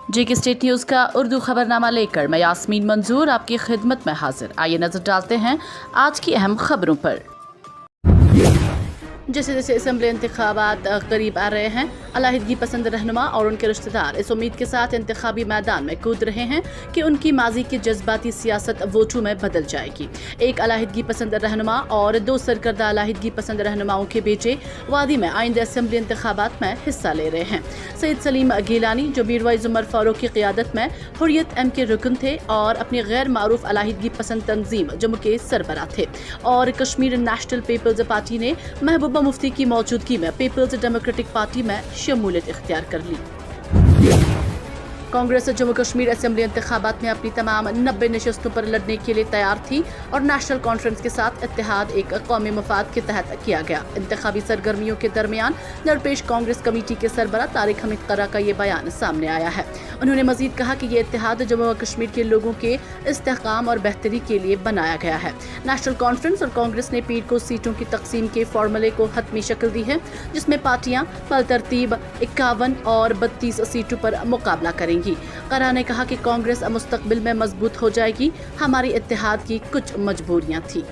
जेके state news का उर्दू खबरनामा लेकर मैं यास्मीन मंजूर आपकी खिदमत में हाजिर। आइए नजर डालते हैं आज की अहम खबरों पर। जैसे जैसे असम्बली इंतखाबात करीब आ रहे हैं, अलाहिदगी पसंद रहनुमा और उनके रिश्तेदार इस उम्मीद के साथ इंतखाबी मैदान में कूद रहे हैं कि उनकी माजी की जज्बाती सियासत वोटों में बदल जाएगी। एक अलाहिदगी पसंद रहनुमा और दो सरकर्दा अलाहिदगी पसंद रहनुमाओं के बेटे वादी में आइंदे असम्बली इंतखाबात में हिस्सा ले रहे हैं। सैयद सलीम गीलानी, जो मीरवाइज उमर फारूक की क़ियादत में हुर्रियत एम के रुकन थे और अपनी गैर मारूफ अलाहिदगी पसंद तंजीम जम्मू के सरबराह थे, और कश्मीर नेशनल पीपल्स पार्टी ने महबूबा मुफ्ती की मौजूदगी में पीपल्स डेमोक्रेटिक पार्टी में शमूलियत इख्तियार कर ली। कांग्रेस जम्मू कश्मीर असेंबली इंतखाबात में अपनी तमाम 90 नशस्तों पर लड़ने के लिए तैयार थी और नेशनल कॉन्फ्रेंस के साथ इत्तेहाद एक कौमी मफाद के तहत किया गया। इंतखाबी सरगर्मियों के दरमियान दरपेश कांग्रेस कमेटी के सरबराह तारिक हमीद कर्रा का ये बयान सामने आया है। उन्होंने मजीद कहा कि ये इत्तेहाद जम्मू व कश्मीर के लोगों के इस्तेहकाम और बेहतरी के लिए बनाया गया है। नेशनल कॉन्फ्रेंस और कांग्रेस ने पीर को सीटों की तकसीम के फार्मूले को हतमी शक्ल दी है, जिसमें पार्टियां बलतरतीब 51 और 32 सीटों पर मुकाबला करेंगी। कर्रा ने कहा कि कांग्रेस मुस्तकबिल में मजबूत हो जाएगी, हमारी इत्तेहाद की कुछ मजबूरियां थी।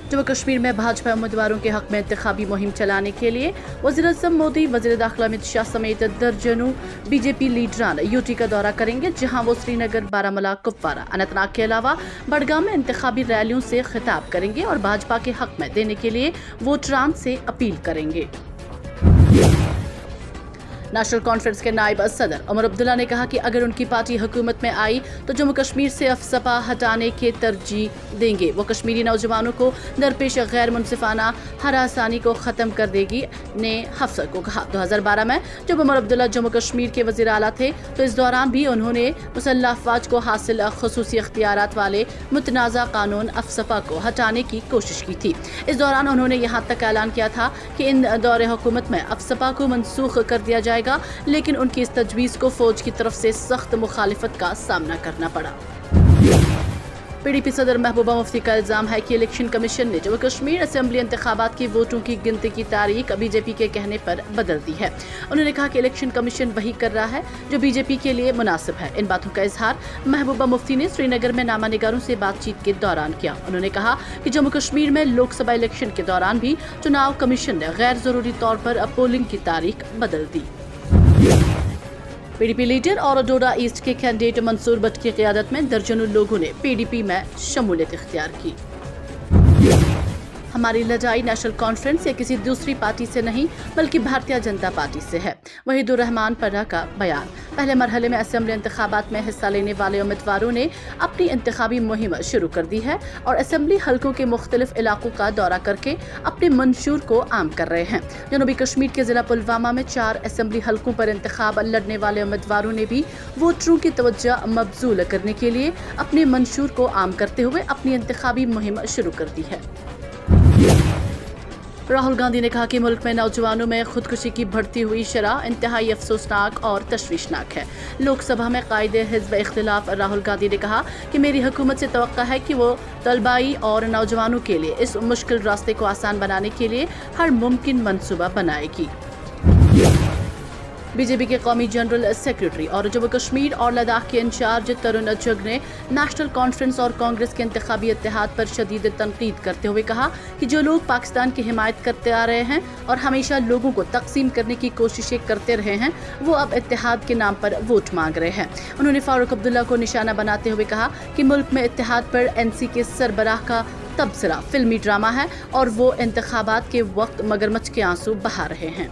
जम्मू कश्मीर में भाजपा उम्मीदवारों के हक में इंतखाबी मुहिम चलाने के लिए वज़ीर-ए-आज़म मोदी, वज़ीर दाखिला अमित शाह समेत दर्जनों बीजेपी लीडरान यूटी का दौरा करेंगे, जहां वो श्रीनगर, बारामूला, कुपवारा, अनंतनाग के अलावा बडगाम में इंतखाबी रैलियों से खिताब करेंगे और भाजपा के हक में देने के लिए वोटरान से अपील करेंगे। नेशनल कॉन्फ्रेंस के नायब सदर उमर अब्दुल्ला ने कहा कि अगर उनकी पार्टी हुकूमत में आई तो जम्मू कश्मीर से अफसपा हटाने के तरजीह देंगे। वो कश्मीरी नौजवानों को दरपेश गैर मुनसिफाना हरासानी को ख़त्म कर देगी ने हफ्सा को कहा। 2012 में जब उमर अब्दुल्ला जम्मू कश्मीर के वज़ीर आला थे तो इस दौरान भी उन्होंने मुसल्लह अफवाज को हासिल खसूसी इख्तियारात वाले मुतनाज़ा कानून अफसपा को हटाने की कोशिश की थी। इस दौरान उन्होंने यहाँ तक ऐलान किया था कि इन दौरे हुकूमत में अफसपा को मनसूख कर दिया जाएगा, लेकिन उनकी इस तजवीज़ को फौज की तरफ से सख्त मुखालिफत का सामना करना पड़ा। पीडीपी सदर महबूबा मुफ्ती का इल्जाम है कि इलेक्शन कमीशन ने जम्मू कश्मीर असेंबली इंतखाबात की वोटों की गिनती की तारीख बीजेपी के कहने पर बदल दी है। उन्होंने कहा कि इलेक्शन कमीशन वही कर रहा है जो बीजेपी के लिए मुनासिब है। इन बातों का इजहार महबूबा मुफ्ती ने श्रीनगर में नामानिगारों से बातचीत के दौरान किया। उन्होंने कहा कि जम्मू कश्मीर में लोकसभा इलेक्शन के दौरान भी चुनाव कमीशन ने गैर जरूरी तौर पर पोलिंग की तारीख बदल दी। पीडीपी लीडर और डोडा ईस्ट के कैंडिडेट मंसूर भट्ट की क़ियादत में दर्जनों लोगों ने पीडीपी में शमूलियत इख्तियार की। हमारी लड़ाई नेशनल कॉन्फ्रेंस या किसी दूसरी पार्टी से नहीं बल्कि भारतीय जनता पार्टी से है, वहीदुर रहमान पर्रा का बयान। पहले मरहले में असेंबली इंतखाबात में हिस्सा लेने वाले उम्मीदवारों ने अपनी इंतखाबी मुहिम शुरू कर दी है और असेंबली हल्कों के मुख्तलिफ इलाकों का दौरा करके अपने मंशूर को आम कर रहे हैं। जनूबी कश्मीर के जिला पुलवामा में 4 असेंबली हल्कों पर इंतखाब लड़ने वाले उम्मीदवारों ने भी वोटरों की तवज्जो मबजूल करने के लिए अपने मंशूर को आम करते हुए अपनी इंतखाबी मुहिम शुरू कर दी है। राहुल गांधी ने कहा कि मुल्क में नौजवानों में खुदकुशी की बढ़ती हुई शरह इंतहाई अफसोसनाक और तशवीशनाक है। लोकसभा में कायदे हिज़्ब इख्तिलाफ राहुल गांधी ने कहा कि मेरी हुकूमत से तवक्का है कि वो तलबाई और नौजवानों के लिए इस मुश्किल रास्ते को आसान बनाने के लिए हर मुमकिन मंसूबा बनाएगी। बीजेपी के कौमी जनरल सेक्रेटरी और जम्मू कश्मीर और लद्दाख के इंचार्ज तरुण चुग ने नेशनल कॉन्फ्रेंस और कांग्रेस के इंतखाबी इत्तेहाद पर शदीद तनकीद करते हुए कहा कि जो लोग पाकिस्तान की हिमायत करते आ रहे हैं और हमेशा लोगों को तकसीम करने की कोशिशें करते रहे हैं, वो अब इत्तेहाद के नाम पर वोट मांग रहे हैं। उन्होंने फारूक अब्दुल्ला को निशाना बनाते हुए कहा कि मुल्क में इत्तेहाद पर एनसी के सरबराह का तबसरा फिल्मी ड्रामा है और वो इंतखाबात के वक्त मगरमच्छ के आंसू बहा रहे हैं।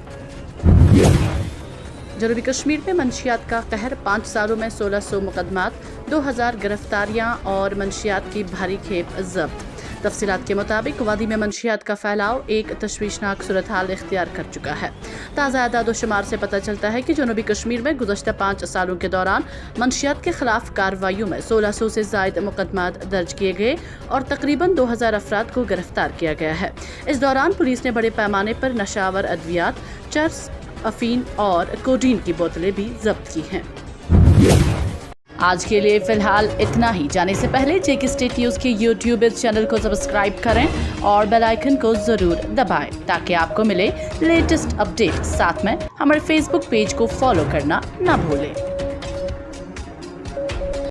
जनूबी कश्मीर में मंशियात का कहर, 5 सालों में 1600 मुकदमात, 2000 गिरफ्तारियां और मंशियात की भारी खेप जब्त। तफसीलात के मुताबिक वादी में मंशियात का फैलाव एक तशवीशनाक सूरत हाल इख्तियार कर चुका है। ताज़ा आदाद शुमार से पता चलता है कि जनूबी कश्मीर में गुज़श्ता 5 सालों के दौरान मंशियात के खिलाफ कार्रवाइयों में 1600 से ज़ायद मुकदमात दर्ज किए गए और तकरीबन 2000 अफराद को गिरफ्तार किया गया है। इस दौरान पुलिस ने बड़े पैमाने पर नशावर अद्वियात, चर्स, अफीम और कोडीन की बोतलें भी जब्त की हैं। आज के लिए फिलहाल इतना ही। जाने से पहले चेक स्टेट न्यूज़ के यूट्यूब इस चैनल को सब्सक्राइब करें और बेल आइकन को जरूर दबाएं ताकि आपको मिले लेटेस्ट अपडेट। साथ में हमारे फेसबुक पेज को फॉलो करना ना भूलें।